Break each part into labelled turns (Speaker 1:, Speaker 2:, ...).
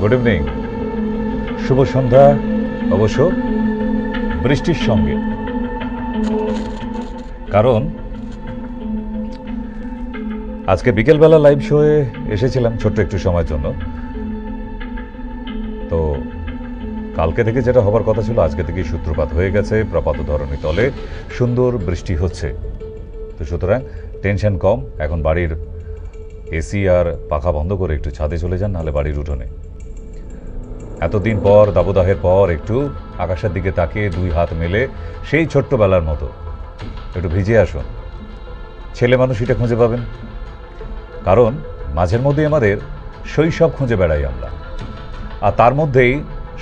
Speaker 1: Good evening, শুভ সন্ধ্যা, অবশ্য বৃষ্টির সঙ্গে। কারণ আজকে বিকেলবেলা লাইভ শোয়ে এসেছিলাম ছোট্ট একটু সময়ের জন্য। তো কালকে থেকে যেটা হবার কথা ছিল আজকে থেকেই সূত্রপাত হয়ে গেছে। প্রপাত ধরণী তলে সুন্দর বৃষ্টি হচ্ছে। তো সুতরাং টেনশন কম। এখন বাড়ির এসি আর পাখা বন্ধ করে একটু ছাদে চলে যান, নাহলে বাড়ির উঠোনে। এতদিন পর, দাবদাহের পর একটু আকাশের দিকে তাকিয়ে দুই হাত মেলে সেই ছোট্টবেলার মতো একটু ভিজে আসুন। ছেলে মানুষ এটা খুঁজে পাবেন। কারণ মাঝের মধ্যে আমাদের শৈশব খুঁজে বেড়াই আমরা, আর তার মধ্যেই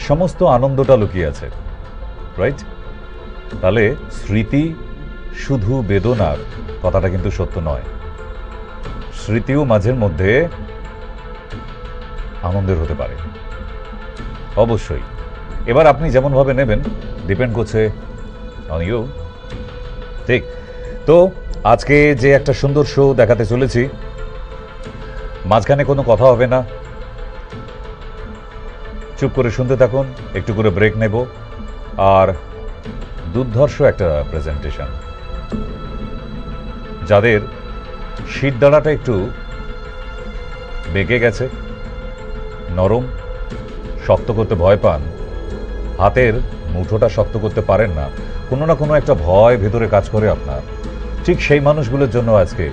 Speaker 1: সমস্ত আনন্দটা লুকিয়ে আছে, রাইট? তাহলে স্মৃতি শুধু বেদনার কথাটা কিন্তু সত্য নয়। স্মৃতিও মাঝের মধ্যে আনন্দের হতে পারে, অবশ্যই। এবার আপনি যেমনভাবে নেবেন ডিপেন্ড করছে অন ইউ, ঠিক? তো আজকে যে একটা সুন্দর শো দেখাতে চলেছি, মাঝখানে কোনো কথা হবে না, চুপ করে শুনতে থাকুন, একটু করে ব্রেক নেব। আর দুর্ধর্ষ একটা প্রেজেন্টেশন। যাদের শিরদাঁড়াটা একটু বেঁকে গেছে, নরম, শক্ত করতে ভয় পান, হাতের মুঠোটা শক্ত করতে পারেন না, কোনো না কোনো একটা ভয় ভেতরে কাজ করে আপনার, ঠিক সেই মানুষগুলোর জন্য আজকে,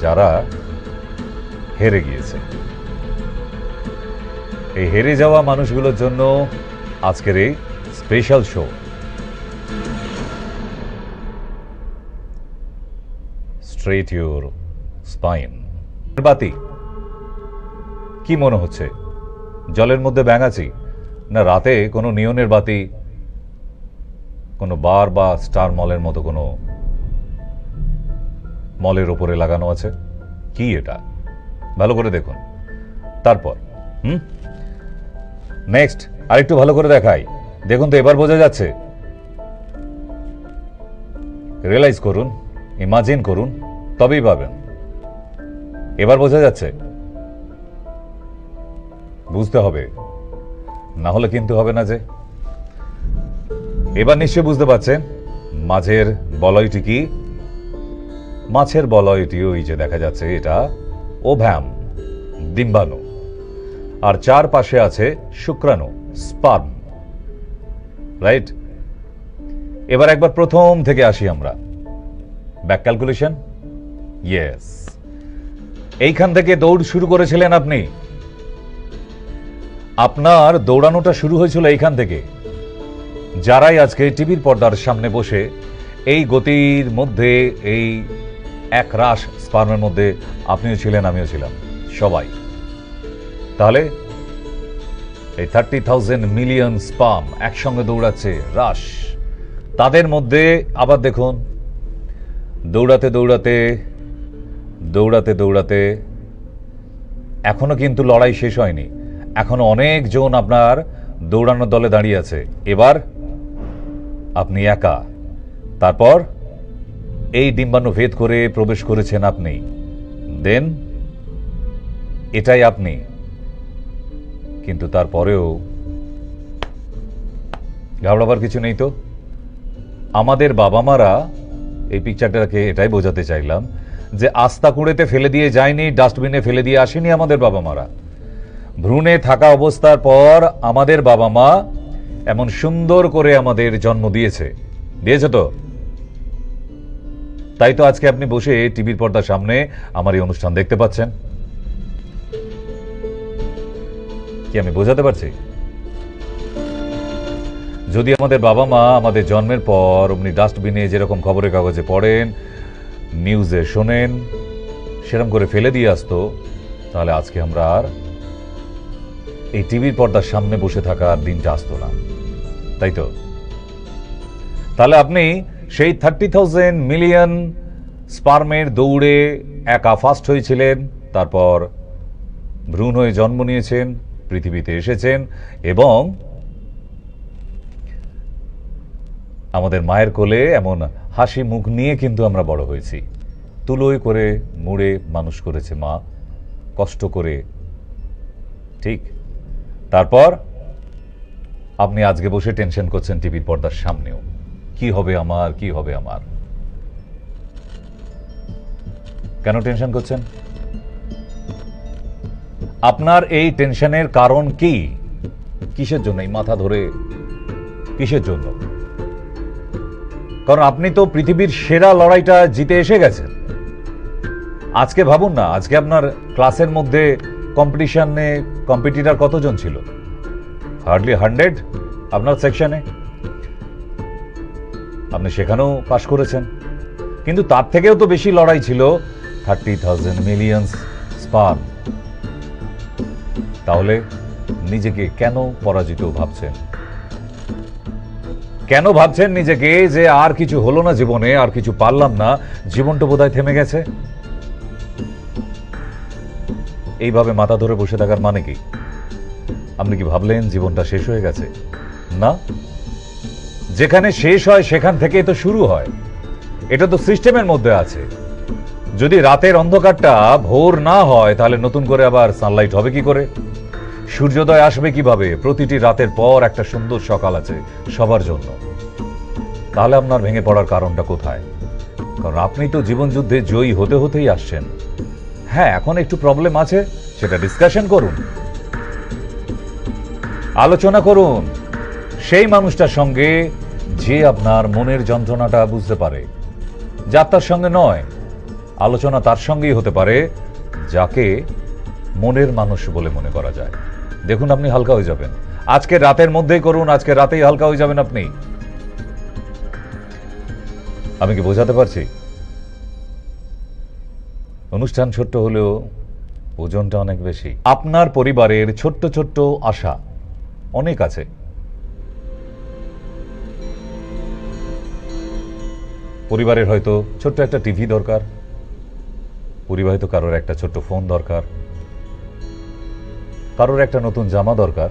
Speaker 1: যারা হেরে গিয়েছে, এই হেরে যাওয়া মানুষগুলোর জন্য আজকের এই special show. Straight your spine. বাতি কি মনে হচ্ছে? জলের মধ্যে ব্যাঙাচি, না রাতে কোনো নিয়নের বাতি কোনো বার বা স্টার মলের মতো কোনো মলের ওপরে লাগানো আছে? কি এটা? ভালো করে দেখুন। তারপর নেক্সট আরেকটু ভালো করে দেখাই, দেখুন তো এবার বোঝা যাচ্ছে? রিয়েলাইজ করুন, ইমাজিন করুন, তবেই পাবেন। এবার বোঝা যাচ্ছে? বুঝতে হবে, না হলে কিন্তু হবে না যে। এবার নিশ্চয় বুঝতে পারছেন মাঝের বলয়টি কি? মাছের বলয়টি ওই যে দেখা যাচ্ছে, এটা ওভ্যাম, ডিম্বাণু, আর চারপাশে আছে শুক্রাণু, স্পার্ম, রাইট? এবার একবার প্রথম থেকে আসি আমরা। Back calculation, yes. এইখান থেকে দৌড় শুরু করেছিলেন আপনি। আপনার দৌড়ানোটা শুরু হয়েছিল এইখান থেকে। যারাই আজকে টিভির পর্দার সামনে বসে এই গতির মধ্যে, এই এক রাশ স্পার্মের মধ্যে আপনিও ছিলেন, আমিও ছিলাম, সবাই। তাহলে এই 30,000 মিলিয়ন স্পার্ম একসঙ্গে দৌড়াচ্ছে, রাশ। তাদের মধ্যে আবার দেখুন, দৌড়াতে দৌড়াতে দৌড়াতে দৌড়াতে এখনো কিন্তু লড়াই শেষ হয়নি। এখনো অনেকজন আপনার দৌড়ানোর দলে দাঁড়িয়ে আছে। এবার আপনি একা। তারপর এই ডিম্বাণু ভেদ করে প্রবেশ করেছেন আপনি। দেন এটাই আপনি। কিন্তু তারপরেও ঘাবড়াবার কিছু নেই তো। আমাদের বাবা মারা, এই পিকচারটাকে এটাই বোঝাতে চাইলাম, যে আস্তা কুড়েতে ফেলে দিয়ে যায়নি, ডাস্টবিনে ফেলে দিয়ে আসেনি আমাদের বাবা মারা। ভ্রূণে থাকা অবস্থার পর আমাদের বাবা মা এমন সুন্দর করে আমাদের জন্ম দিয়েছে তো। তাই তো আজকে আপনি বসে টিভির পর্দার সামনে আমার এই অনুষ্ঠান দেখতে পাচ্ছেন। কি আমি বোঝাতে পারছি? যদি আমাদের বাবা মা আমাদের জন্মের পর অমনি ডাস্টবিনে যেরকম খবরের কাগজে পড়েন, নিউজে শোনেন, সেরকম করে ফেলে দিয়ে আসতো, তাহলে আজকে আমরা আর এই টিভির পর্দার সামনে বসে থাকার দিনটা আসতো না, তাই তো? তাহলে আপনি সেই 30,000 মিলিয়ন স্পার্মের দৌড়ে একা ফার্স্ট হয়েছিলেন, তারপর ভ্রূণ হয়ে জন্ম নিয়েছেন, পৃথিবীতে এসেছেন, এবং আমাদের মায়ের কোলে এমন হাসি মুখ নিয়ে কিন্তু আমরা বড় হয়েছি। তুলোয় করে মুড়ে মানুষ করেছে মা, কষ্ট করে ঠিক। তারপর আপনি আজকে বসে টেনশন করছেন টিভির পর্দার সামনেও, কি হবে আমার, কি হবে আমার। কেন টেনশন করছেন? আপনার এই টেনশনের কারণ কি? কিসের জন্য এই মাথা ধরে, কিসের জন্য? কারণ আপনি তো পৃথিবীর সেরা লড়াইটা জিতে এসে গেছেন। আজকে ভাবুন না, আজকে আপনার ক্লাসের মধ্যে কম্পিটিশনে কম্পিটিটর কতজন ছিল? হার্ডলি 100 আপনার সেকশনে। আপনি সেখানেও পাশ করেছেন, কিন্তু তার থেকেও তো বেশি লড়াই ছিল 30,000 মিলিয়ন স্পার্ম। তাহলে নিজেকে কেন পরাজিত ভাবছেন? কেন ভাবছেন নিজেকে যে আর কিছু হলো না জীবনে, আর কিছু পারলাম না, জীবনটা বোধহয় থেমে গেছে? এইভাবে মাথা ধরে বসে থাকার মানে কি? আপনি কি ভাবলেন জীবনটা শেষ হয়ে গেছে? না, যেখানে শেষ হয় সেখান থেকেই তো শুরু হয়। এটা তো সিস্টেমের মধ্যে আছে। যদি রাতের অন্ধকারটা ভোর না হয়, তাহলে নতুন করে আবার সানলাইট হবে কি করে? সূর্যোদয় আসবে কিভাবে? প্রতিটি রাতের পর একটা সুন্দর সকাল আছে সবার জন্য। তাহলে আপনার ভেঙে পড়ার কারণটা কোথায়? কারণ আপনি তো জীবন যুদ্ধে জয়ী হতে হতেই আসছেন। হ্যাঁ, এখন একটু প্রবলেম আছে, সেটা ডিসকাশন করুন, আলোচনা করুন সেই মানুষটার সঙ্গে যে আপনার মনের যন্ত্রণাটা বুঝতে পারে। যাত্রার সঙ্গে নয়, আলোচনা তার সঙ্গেই হতে পারে যাকে মনের মানুষ বলে মনে করা যায়। দেখুন, আপনি হালকা হয়ে যাবেন। আজকে রাতের মধ্যেই করুন, আজকে রাতেই হালকা হয়ে যাবেন আপনি। আমি কি বোঝাতে পারছি? অনুষ্ঠান ছোট্ট হলেও ওজনটা অনেক বেশি। আপনার পরিবারের ছোট্ট ছোট্ট আশা অনেক আছে। পরিবারের হয়তো ছোট্ট একটা টিভি দরকার, পরিবাহিত কারোর একটা ছোট্ট ফোন দরকার, কারোর একটা নতুন জামা দরকার,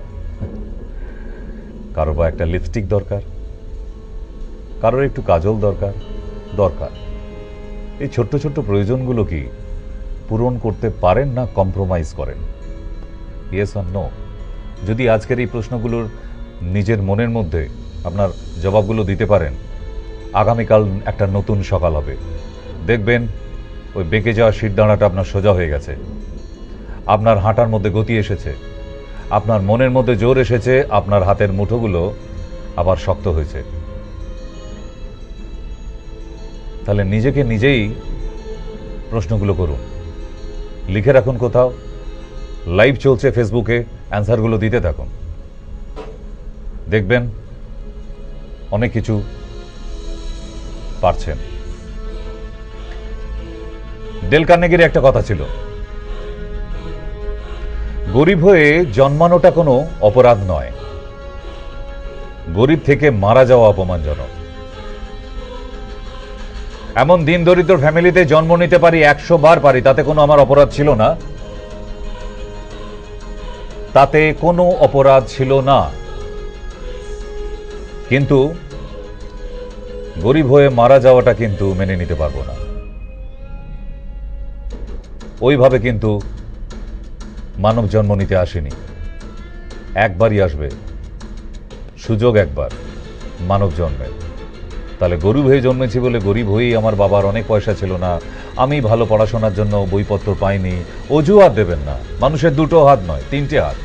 Speaker 1: কারোর বা একটা লিপস্টিক দরকার, কারোর একটু কাজল দরকার। এই ছোট্ট ছোট্ট প্রয়োজনগুলো কি পূরণ করতে পারেন না কম্প্রোমাইজ করেন? Yes or no? যদি আজকের এই প্রশ্নগুলোর নিজের মনের মধ্যে আপনার জবাবগুলো দিতে পারেন, আগামীকাল একটা নতুন সকাল হবে। দেখবেন ওই বেঁকে যাওয়া শিরদাঁড়াটা আপনার সোজা হয়ে গেছে, আপনার হাঁটার মধ্যে গতি এসেছে, আপনার মনের মধ্যে জোর এসেছে, আপনার হাতের মুঠোগুলো আবার শক্ত হয়েছে। তাহলে নিজেকে নিজেই প্রশ্নগুলো করুন, লিখে রাখুন কোথাও, লাইভ চলছে ফেসবুকে, অ্যান্সারগুলো দিতে থাকুন। দেখবেন অনেক কিছু পারছেন। ডেল কার্নেগির একটা কথা ছিল, গরিব হয়ে জন্মানোটা কোনো অপরাধ নয়, গরিব থেকে মারা যাওয়া অপমানজনক। এমন দিন দরিদ্র ফ্যামিলিতে জন্ম নিতে পারি, 100 বার পারি, তাতে কোনো আমার অপরাধ ছিল না, তাতে কোনো অপরাধ ছিল না। কিন্তু গরিব হয়ে মারা যাওয়াটা কিন্তু মেনে নিতে পারবো না। ওইভাবে কিন্তু মানব জন্ম নিতে আসেনি, একবারই আসবে সুযোগ, একবার মানব জন্মের। তাহলে গরিব হয়ে জন্মেছি বলে গরিব হয়েই আমার বাবার অনেক পয়সা ছিল না, আমি ভালো পড়াশোনার জন্য বইপত্র পাইনি, অজুহাত দেবেন না। মানুষের দুটো হাত নয়, 3টে হাত,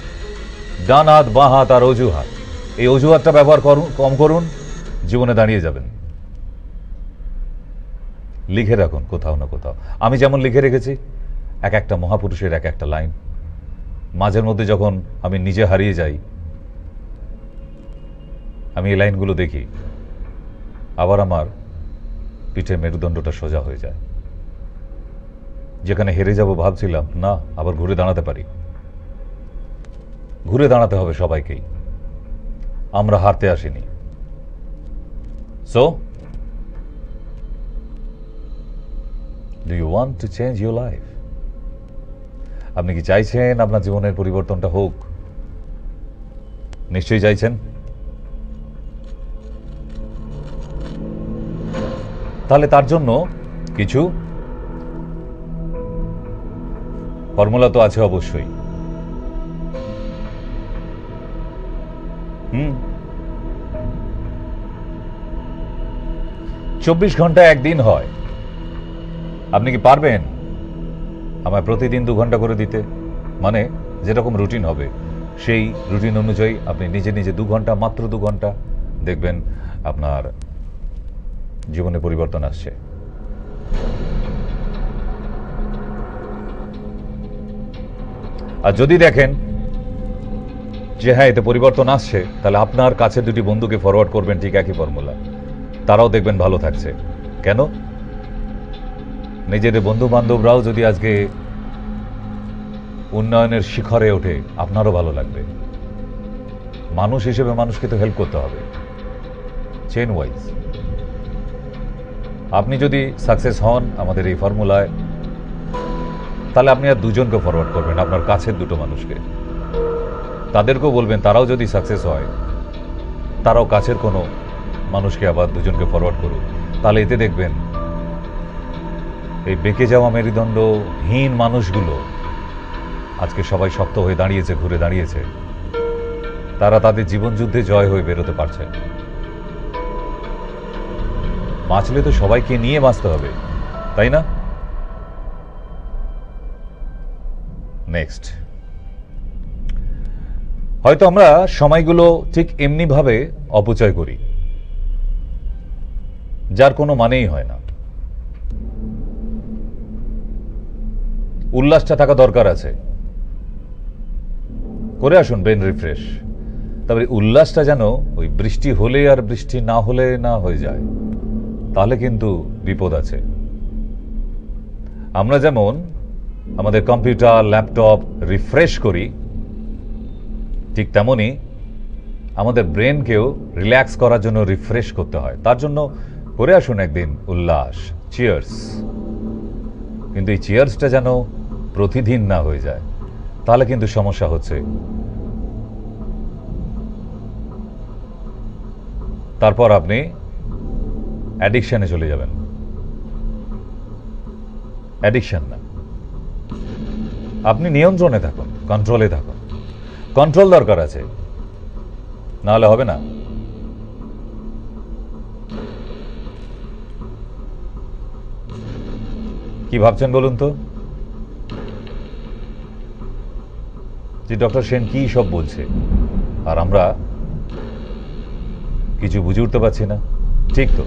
Speaker 1: ডান হাত, বাঁ হাত আর অজুহাত। এই অজুহাতটা ব্যবহার করুন, কম করুন, জীবনে দাঁড়িয়ে যাবেন। লিখে রাখুন কোথাও না কোথাও। আমি যেমন লিখে রেখেছি এক একটা মহাপুরুষের এক একটা লাইন। মাঝের মধ্যে যখন আমি নিজে হারিয়ে যাই, আমি এই লাইনগুলো দেখি, আবার আমার পিঠের মেরুদণ্ডটা সোজা হয়ে যায়। যেখানে হেরে যাব ভাবছিলাম, না, আবার ঘুরে দাঁড়াতে পারি। ঘুরে দাঁড়াতে হবে সবাইকেই, আমরা হারতে আসিনি। So do you want to change your life? আপনি কি চাইছেন আপনার জীবনের পরিবর্তনটা হোক? নিশ্চয়ই চাইছেন। তাহলে তার জন্য কিছু ফর্মুলা তো আছে অবশ্যই। হুম 24 ঘন্টা একদিন হয়। আপনি কি পারবেন আমায় প্রতিদিন 2 ঘন্টা করে দিতে? মানে যেরকম রুটিন হবে সেই রুটিন অনুযায়ী আপনি নিজে নিজে 2 ঘন্টা, মাত্র 2 ঘন্টা, দেখবেন আপনার জীবনে পরিবর্তন আসছে। আর যদি দেখেন যে হ্যাঁ এতে পরিবর্তন আসছে, তাহলে আপনার কাছে 2টি বন্ধুকে ফরওয়ার্ড করবেন ঠিক একই ফর্মুলা, তারাও দেখবেন ভালো থাকছে। কেন? নিজেদের বন্ধু বান্ধবরাও যদি আজকে উন্নয়নের শিখরে ওঠে, আপনারও ভালো লাগবে। মানুষ হিসেবে মানুষকে তো হেল্প করতে হবে, চেন ওয়াইজ। আপনি যদি সাকসেস হন আমাদের এই ফর্মুলায়, তাহলে আপনি আর 2জনকে ফরওয়ার্ড করবেন, আপনার কাছের 2টো মানুষকে। তাদেরকেও বলবেন তারাও যদি সাকসেস হয়, তারাও কাছের কোনো মানুষকে আবার 2জনকে ফরওয়ার্ড করুক। তাহলে এতে দেখবেন এই বেঁকে যাওয়া মেরুদণ্ডহীন মানুষগুলো আজকে সবাই শক্ত হয়ে দাঁড়িয়েছে, ঘুরে দাঁড়িয়েছে। তারা তাদের জীবনযুদ্ধে জয় হয়ে বেরোতে পারছে। বাঁচলে তো সবাইকে নিয়ে বাঁচতে হবে, তাই না? নেক্সট, হয়তো আমরা সময়গুলো ঠিক এমনিভাবে অপচয় করি যার কোনো মানেই হয় না। উল্লাসটা থাকা দরকার আছে, করে আসুন ব্রেন রিফ্রেশ। তবে উল্লাসটা যেন ওই বৃষ্টি হলে আর বৃষ্টি না হলে না হয়ে যায়, তাহলে কিন্তু বিপদ আছে। আমরা যেমন আমাদের কম্পিউটার, ল্যাপটপ রিফ্রেশ করি, ঠিক তেমনি আমাদের ব্রেনকেও রিল্যাক্স করার জন্য রিফ্রেশ করতে হয়। তার জন্য করে আসুন একদিন উল্লাস, চিয়ার্স। কিন্তু এই চিয়ার্সটা যেন প্রতিদিন না হয়ে যায়, তাহলে কিন্তু সমস্যা হচ্ছে। তারপর আপনি অ্যাডিকশনে চলে যাবেন। অ্যাডিকশন না, আপনি নিয়ন্ত্রণে থাকুন, কন্ট্রোলে থাকুন। কন্ট্রোল দরকার আছে, না হলে হবে না। কি ভাবছেন বলুন তো, যে ডক্টর সেন কি সব বলছে আর আমরা কিছু বুঝে উঠতে পারছি না? ঠিক তো,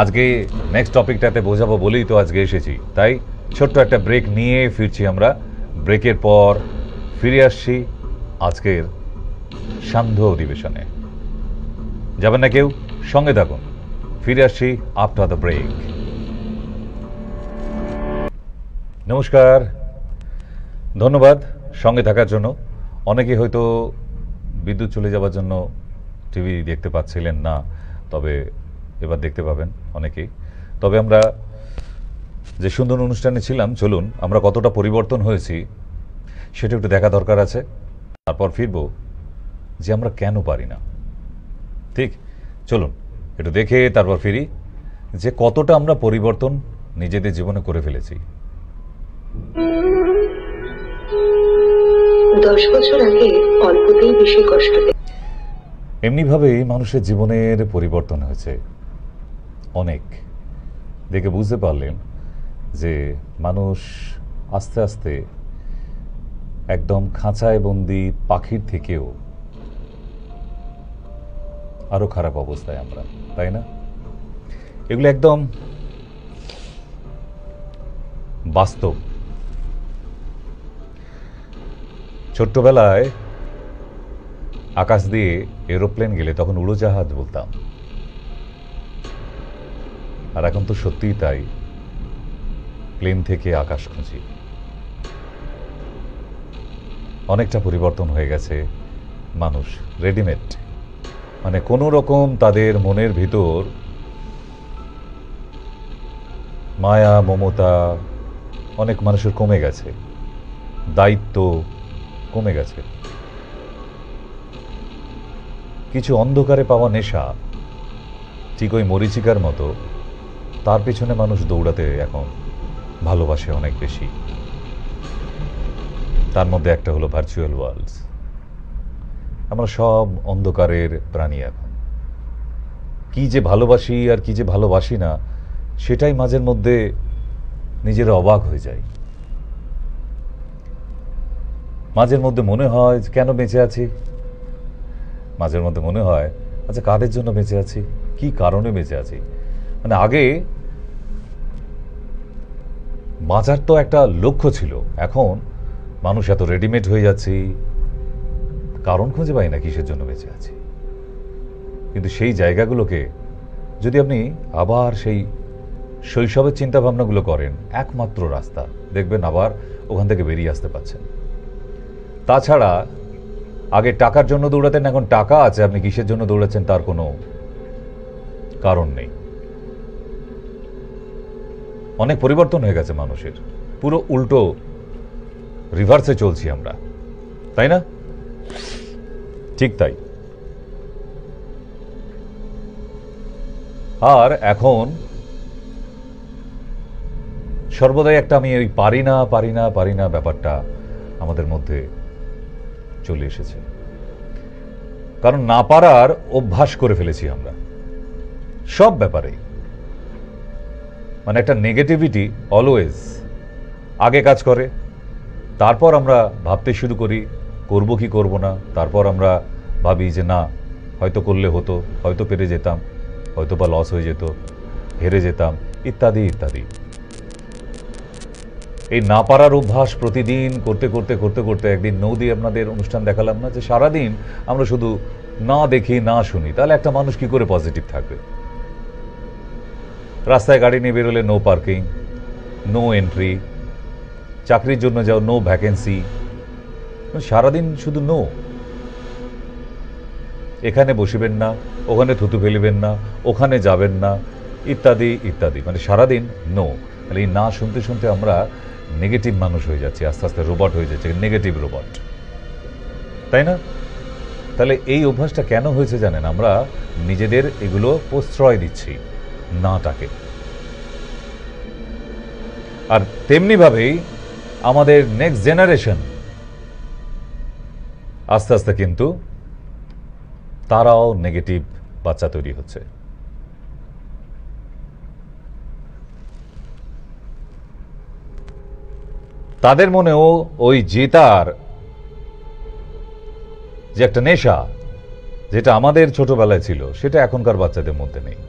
Speaker 1: আজকে নেক্সট টপিকটাতে বোঝাবো বলেই তো আজকে এসেছি। তাই ছোট্ট একটা ব্রেক নিয়ে ফিরছি আমরা। ব্রেকের পর ফিরে আসছি আজকের সান্ধ্য অধিবেশনে। যাবেন না কেউ? সঙ্গে থাকুন, ফিরে আসছি আফটার দ্য ব্রেক। নমস্কার, ধন্যবাদ সঙ্গে থাকার জন্য। অনেকে হয়তো বিদ্যুৎ চলে যাওয়ার জন্য টিভি দেখতে পাচ্ছিলেন না, তবে এবার দেখতে পাবেন অনেকেই। তবে আমরা যে সুন্দর অনুষ্ঠানে ছিলাম, চলুন আমরা কতটা পরিবর্তন হয়েছি সেটা একটু দেখা দরকার আছে। তারপর ফিরব যে আমরা কেন পারি না। ঠিক, চলুন একটু দেখে তারপর ফিরি যে কতটা আমরা পরিবর্তন নিজেদের জীবনে করে ফেলেছি।
Speaker 2: 10 বছর আগে অল্পতেই বেশি কষ্ট
Speaker 1: এমনিভাবেই মানুষের জীবনের পরিবর্তন হয়েছে অনেক। দেখে বুঝতে পারলেন যে মানুষ আস্তে আস্তে একদম খাঁচায় বন্দি পাখির থেকেও আরো খারাপ অবস্থায় আমরা, তাই না? এগুলো একদম বাস্তব। ছোট্টবেলায় আকাশ দিয়ে এরোপ্লেন গেলে তখন উড়োজাহাজ বলতাম, আর এখন তো সত্যিই তাই, প্লেন থেকে আকাশ খুঁজি। অনেকটা পরিবর্তন হয়ে গেছে মানুষ, রেডিমেড। মানে কোনো রকম তাদের মনের ভিতর মায়া, মমতা অনেক মানুষের কমে গেছে, দায়িত্ব কমে গেছে। কিছু অন্ধকারে পাওয়া নেশা, ঠিক ওই মরীচিকার মতো, তার পিছনে মানুষ দৌড়াতে এখন ভালোবাসে অনেক বেশি। তার মধ্যে একটা হলো ভার্চুয়াল ওয়ার্ল্ডস। আমরা সব অন্ধকারের প্রাণী এখন। কি যে ভালোবাসি আর কি যে ভালোবাসি না, সেটাই মাঝের মধ্যে নিজেরা অবাক হয়ে যায়। মাঝের মধ্যে মনে হয় কেন বেঁচে আছি, মাঝের মধ্যে মনে হয় আচ্ছা কাদের জন্য বেঁচে আছি, কি কারণে বেঁচে আছি। মানে আগে বাঁচার তো একটা লক্ষ্য ছিল, এখন মানুষ এত রেডিমেড হয়ে যাচ্ছি, কারণ খুঁজে পাই না কিসের জন্য বেঁচে আছি। কিন্তু সেই জায়গাগুলোকে যদি আপনি আবার সেই শৈশবের চিন্তা ভাবনাগুলো করেন, একমাত্র রাস্তা দেখবেন আবার ওখান থেকে বেরিয়ে আসতে পারছেন। তাছাড়া আগে টাকার জন্য দৌড়াতেন, এখন টাকা আছে, আপনি কিসের জন্য দৌড়াচ্ছেন তার কোনো কারণ নেই। অনেক পরিবর্তন হয়ে গেছে মানুষের, পুরো উল্টো রিভার্সে চলছি আমরা, তাই না? ঠিক তাই। আর এখন সর্বদাই একটা আমি ওই পারি না পারি না পারি না ব্যাপারটা আমাদের মধ্যে চলে এসেছে, কারণ না পারার অভ্যাস করে ফেলেছি আমরা সব ব্যাপারে। মানে একটা নেগেটিভিটি অলওয়েজ আগে কাজ করে, তারপর আমরা ভাবতে শুরু করি করব কি করব না, তারপর আমরা ভাবি যে না হয়তো করলে হতো, হয়তো পেরে যেতাম, হয়তো বা লস হয়ে যেত, হেরে যেতাম, ইত্যাদি ইত্যাদি। এই না পারার অভ্যাস প্রতিদিন করতে করতে করতে করতে একদিন নৌদি আপনাদের অনুষ্ঠান দেখালাম না, যে সারাদিন আমরা শুধু না দেখি না শুনি, তাহলে একটা মানুষ কি করে পজিটিভ থাকবে? রাস্তায় গাড়ি নিয়ে বেরোলে নো পার্কিং, নো এন্ট্রি, চাকরির জন্য যাও নো ভ্যাকেন্সি, সারাদিন শুধু নো। এখানে বসিবেন না, ওখানে থুতু ফেলিবেন না, ওখানে যাবেন না, ইত্যাদি ইত্যাদি। মানে সারাদিন নো। তাহলে এই না শুনতে শুনতে আমরা নেগেটিভ মানুষ হয়ে যাচ্ছি, আস্তে আস্তে রোবট হয়ে যাচ্ছে, নেগেটিভ রোবট, তাই না? তাহলে এই অভ্যাসটা কেন হয়েছে জানেন? আমরা নিজেদের এগুলো প্রশ্রয় দিচ্ছি নাটাকে। আর তেমনিভাবেই আমাদের নেক্সট জেনারেশন আস্তে আস্তে কিন্তু তারাও নেগেটিভ বাচ্চা তৈরি হচ্ছে। তাদের মনেও ওই জেতার যে একটা নেশা, যেটা আমাদের ছোটবেলায় ছিল, সেটা এখনকার বাচ্চাদের মধ্যে নেই।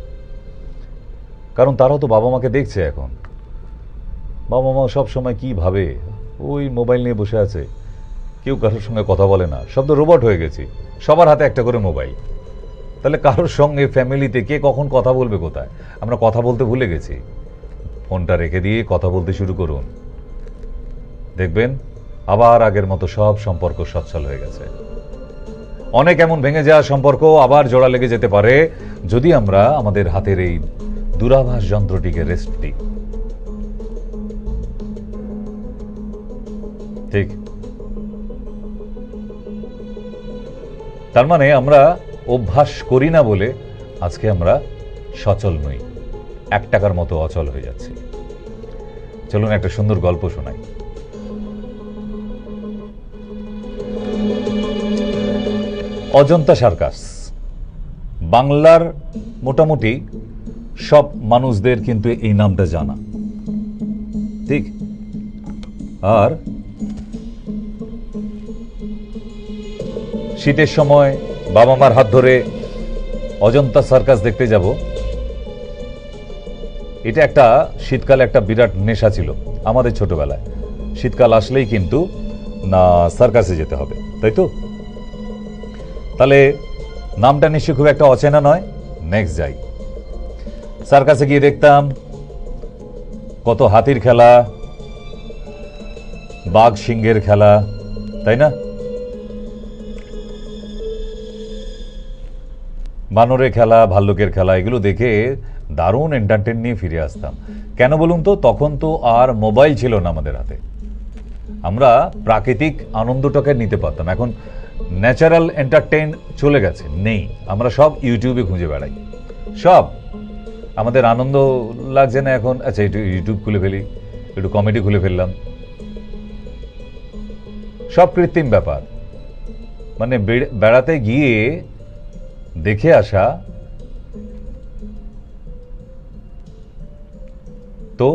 Speaker 1: কারণ তারাও তো বাবা মাকে দেখছে এখন, বাবা মা সব সময় কি ভাবে, ওই মোবাইল নিয়ে বসে আছে, কেউ কারোর সঙ্গে কথা বলে না, সব তো রোবট হয়ে গেছি, সবার হাতে একটা করে মোবাইল। তাহলে কারোর সঙ্গে ফ্যামিলিতে কে কখন কথা বলবে কোথায়? আমরা কথা বলতে ভুলে গেছি। ফোনটা রেখে দিয়ে কথা বলতে শুরু করুন, দেখবেন আবার আগের মতো সব সম্পর্ক সচ্ছল হয়ে গেছে। অনেক এমন ভেঙে যাওয়া সম্পর্ক আবার জোড়া লেগে যেতে পারে যদি আমরা আমাদের হাতের এই দূরাভাস যন্ত্রটিকে রেস্ট দিই। ঠিক। তার মানে আমরা অভ্যাস করি না বলে আজকে আমরা সচল নই, 1 টাকার মতো অচল হয়ে যাচ্ছি। চলুন একটা সুন্দর গল্প শোনাই। অজন্তা সার্কাস বাংলার মোটামুটি সব মানুষদের কিন্তু এই নামটা জানা, ঠিক? আর শীতের সময় বাবা মার হাত ধরে অজন্তা সার্কাস দেখতে যাব, এটা একটা শীতকালে একটা বিরাট নেশা ছিল আমাদের ছোটবেলায়। শীতকাল আসলেই কিন্তু না সার্কাসে যেতে হবে, তাই তো? তাহলে নামটা নিশ্চয়ই খুব একটা অচেনা নয়। নেক্সট যাই, সার্কাসে গিয়ে দেখতাম কত হাতির খেলা, বাঘ সিংহের খেলা, তাই না? বানরের খেলা, ভাল্লুকের খেলা, এগুলো দেখে দারুণ এন্টারটেন নিয়ে ফিরে আসতাম। কেন বলুন তো? তখন তো আর মোবাইল ছিল না আমাদের হাতে, আমরা প্রাকৃতিক আনন্দটাকে নিতে পারতাম। এখন ন্যাচারাল এন্টারটেইন চলে গেছে, নেই। আমরা সব ইউটিউবে খুঁজে বেড়াই, সব। আমাদের আনন্দ লাগছে না এখন, আচ্ছা একটু ইউটিউব খুলে ফেলি, একটু কমেডি খুলে ফেললাম, সব কৃত্রিম ব্যাপার। মানে বেড়াতে গিয়ে দেখে আসা, তো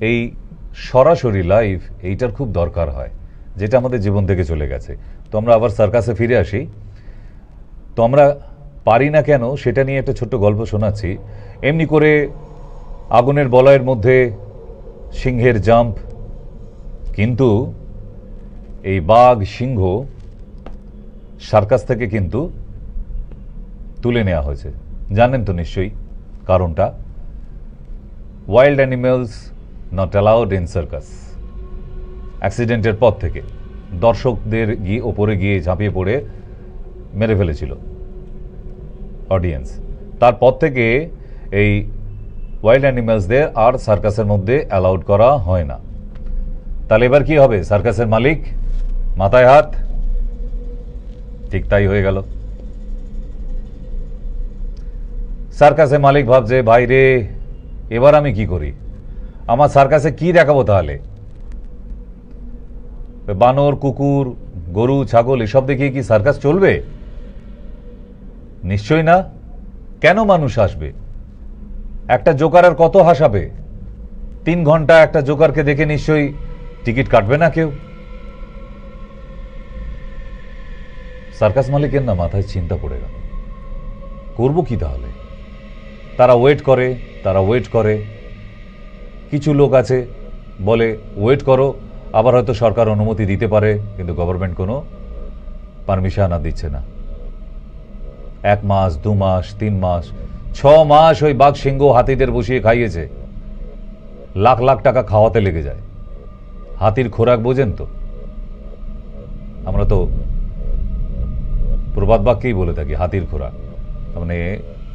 Speaker 1: এই সরাসরি লাইভ এইটার খুব দরকার হয়, যেটা আমাদের জীবন থেকে চলে গেছে। তো আমরা আবার সার্কাসে ফিরে আসি। তো আমরা পারি না কেন সেটা নিয়ে একটা ছোট্ট গল্প শোনাচ্ছি। এমনি করে আগুনের বলয়ের মধ্যে সিংহের জাম্প, কিন্তু এই বাঘ সিংহ সার্কাস থেকে কিন্তু তুলে নেওয়া হয়েছে। জানেন তো নিশ্চয়ই কারণটা, wild animals not allowed in circus. অ্যাক্সিডেন্টের পর থেকে দর্শকদের ওপরে গিয়ে ঝাঁপিয়ে পড়ে মেরে ফেলেছিল অডিয়েন্স। তারপর থেকে এই ওয়াইল্ড অ্যানিমেলসদের আর সার্কাসের মধ্যে অ্যালাউড করা হয় না। তাহলে এবার কি হবে? সার্কাসের মালিক মাথায় হাত। ঠিক তাই হয়ে গেল। সার্কাসের মালিক ভাবছে, ভাই রে, এবার আমি কি করি? আমার সার্কাসে কি দেখাবো তাহলে? বানর, কুকুর, গরু, ছাগল এসব দেখিয়ে কি সার্কাস চলবে? নিশ্চয়ই না। কেন মানুষ আসবে? একটা জোকার আর কত হাসাবে? 3 ঘন্টা একটা জোকারকে দেখে নিশ্চয়ই টিকিট কাটবে না কেউ। সার্কাস মালিকের না মাথায় চিন্তা পড়ে গেল, করবো কি তাহলে? তারা ওয়েট করে। কিছু লোক আছে বলে ওয়েট করো, আবার হয়তো সরকার অনুমতি দিতে পারে, কিন্তু গভর্নমেন্ট কোনো পারমিশন দিচ্ছে না। 1 মাস, 2 মাস, 3 মাস, 6 মাস ওই বাঘ সিংহ হাতিদের বসিয়ে খাইয়েছে। লাখ লাখ টাকা খাওয়াতে লেগে যায়। হাতির খোরাক বোঝেন তো? আমরা তো প্রবাদ বাক্যেই বলে থাকি হাতির খোরাক। মানে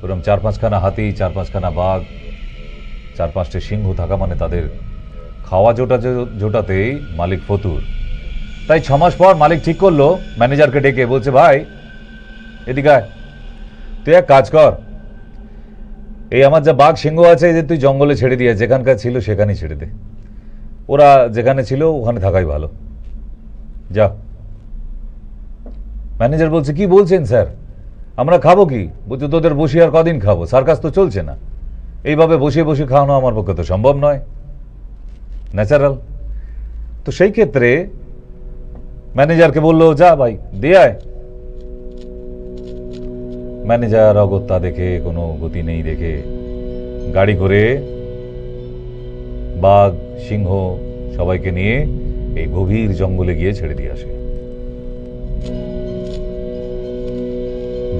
Speaker 1: ওরকম 4-5খানা হাতি, 4-5খানা বাঘ, 4-5টে সিংহ থাকা মানে তাদের খাওয়া জোটাতেই মালিক ফতুর। তাই 6 মাস পর মালিক ঠিক করলো, ম্যানেজারকে ডেকে বলছে, ভাই এদিকে আয়, তুই এক কাজ কর, এই আমার যা বাঘ সিংহ আছে যে তুই জঙ্গলে ছেড়ে দিয়ে, যেখানকার ছিল সেখানেই ছেড়ে দে। ওরা যেখানে ছিল ওখানে থাকাই ভালো, যা। ম্যানেজার বলছে, কি বলছেন স্যার, আমরা খাবো কি? বলছে, তোদের বসে আর কদিন খাবো? সার্কাস তো চলছে না, এইভাবে বসে বসে খাওয়ানো আমার পক্ষে তো সম্ভব নয়, ন্যাচারাল। তো সেই ক্ষেত্রে ম্যানেজারকে বললো, যা ভাই দিয়ে আয়। ম্যানেজার অগত্যা দেখে, কোনো গতি নেই দেখে, গাড়ি করে বাঘ সিংহ সবাইকে নিয়ে এই গভীর জঙ্গলে গিয়ে ছেড়ে দিয়ে আসে,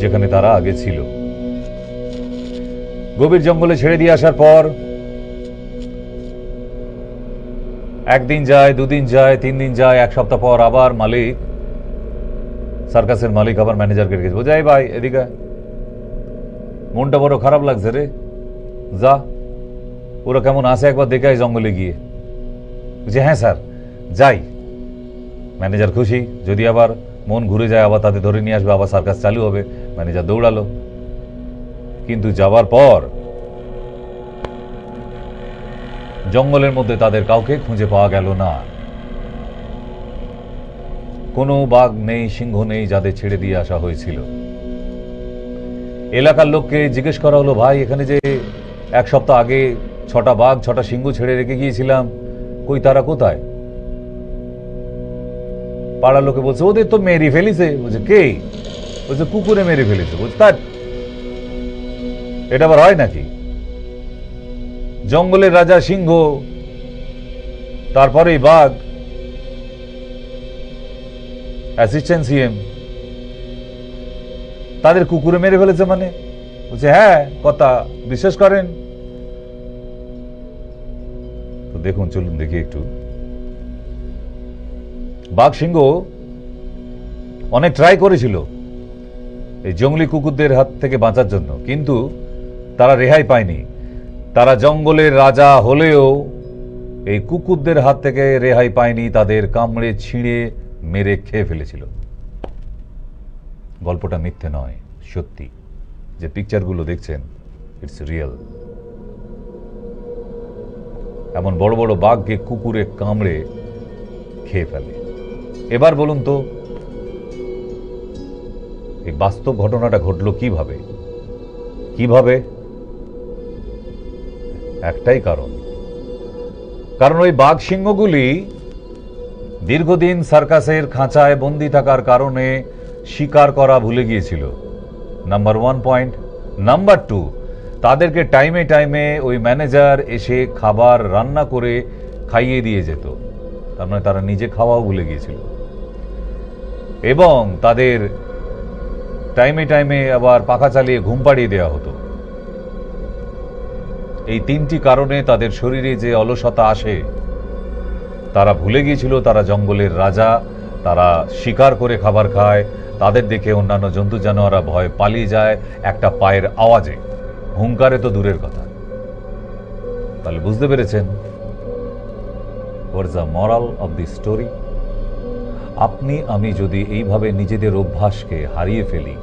Speaker 1: যেখানে তারা আগে ছিল। গভীর জঙ্গলে ছেড়ে দিয়ে আসার পর 1 দিন যায়, 2 দিন যায়, 3 দিন যায়, 1 সপ্তাহ পর আবার সার্কাসের মালিক আবার ম্যানেজারকে ডেকেছে, বলছে, এই ভাই এদিকে, মনটা বড় খারাপ লাগছে রে, যা ওরা কেমন আসে একবার দেখে আয় জঙ্গলে গিয়ে। বলছে, হ্যাঁ স্যার যাই। ম্যানেজার খুশি, যদি আবার মন ঘুরে যায় আবার তাদের ধরে নিয়ে আসবে, আবার সার্কাস চালু হবে। ম্যানেজার দৌড়ালো, কিন্তু যাবার পর জঙ্গলের মধ্যে তাদের কাউকে খুঁজে পাওয়া গেল না। কোনো বাঘ নেই, সিংহ নেই যাদের ছেড়ে দিয়ে আসা হয়েছিল। এলাকার লোককে জিজ্ঞেস করা হলো, ভাই এখানে যে 1 সপ্তাহ আগে 6টা বাঘ 6টা সিংহ ছেড়ে রেখে গিয়েছিলাম, কই তারা কোথায়? পাড়ার লোকে বলছে, ওদের তো মেরে ফেলিছে। বলছে, কে? বলছে, কুকুরে মেরে ফেলেছে। বলছে, তার এটা আবার হয় নাকি? জঙ্গলের রাজা সিংহ, তারপরে বাঘ, অ্যাসিস্ট্যান্ট সিএম, তাদের কুকুরে মেরে ফেলেছে মানে? বলছে, হ্যাঁ, কথা বিশ্বাস করেন? তো দেখুন, চলুন দেখি একটু। বাঘ সিংহ অনেক ট্রাই করেছিল এই জঙ্গলি কুকুরদের হাত থেকে বাঁচার জন্য, কিন্তু তারা রেহাই পায়নি। তারা জঙ্গলের রাজা হলেও এই কুকুরদের হাত থেকে রেহাই পায়নি, তাদের কামড়ে ছিঁড়ে মেরে খেয়ে ফেলেছিল। গল্পটা মিথ্যে নয়, সত্যি। যে পিকচারগুলো দেখছেন, ইটস রিয়েল। এমন বড় বড় বাঘকে কুকুরে কামড়ে খেয়ে ফেলে। এবার বলুন তো, এই বাস্তব ঘটনাটা ঘটলো কিভাবে? কিভাবে? একটাই কারণ ওই বাঘ সিংহগুলি দীর্ঘদিন সার্কাসের খাঁচায় বন্দি থাকার কারণে শিকার করা ভুলে গিয়েছিল, নাম্বার 1 পয়েন্ট। নাম্বার 2, তাদেরকে টাইমে টাইমে ওই ম্যানেজার এসে খাবার রান্না করে খাইয়ে দিয়ে যেত, তার মানে তারা নিজে খাওয়াও ভুলে গিয়েছিল। এবং তাদের টাইমে টাইমে আবার পাখা চালিয়ে ঘুম পাড়িয়ে দেওয়া হতো। এই 3টি কারণে তাদের শরীরে যে অলসতা আসে, তারা ভুলে গিয়েছিল তারা জঙ্গলের রাজা, তারা শিকার করে খাবার খায়, তাদের দেখে অন্যান্য জন্তু জানোয়াররা ভয় পালিয়ে যায় একটা পায়ের আওয়াজে, হুঙ্কারে তো দূরের কথা। তাহলে বুঝতে পেরেছেন what is the moral of the story? আপনি আমি যদি এইভাবে নিজেদের অভ্যাসকে হারিয়ে ফেলি,